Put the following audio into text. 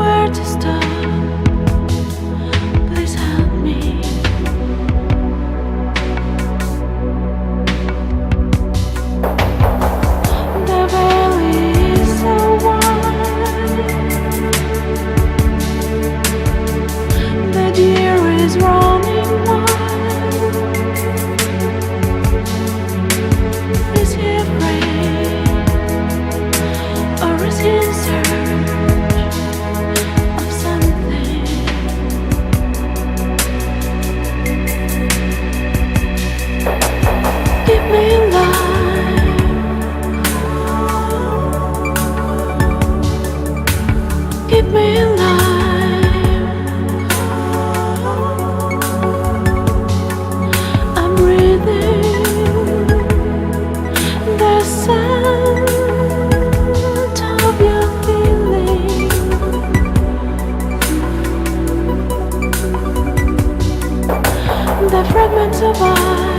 where to stop. Please help me. The valley is so wide, the deer is running wild. Is he afraid, or is he in search of something? Keep me alive, keep me alive. I'm breathing the scent of your feeling. The fragments of us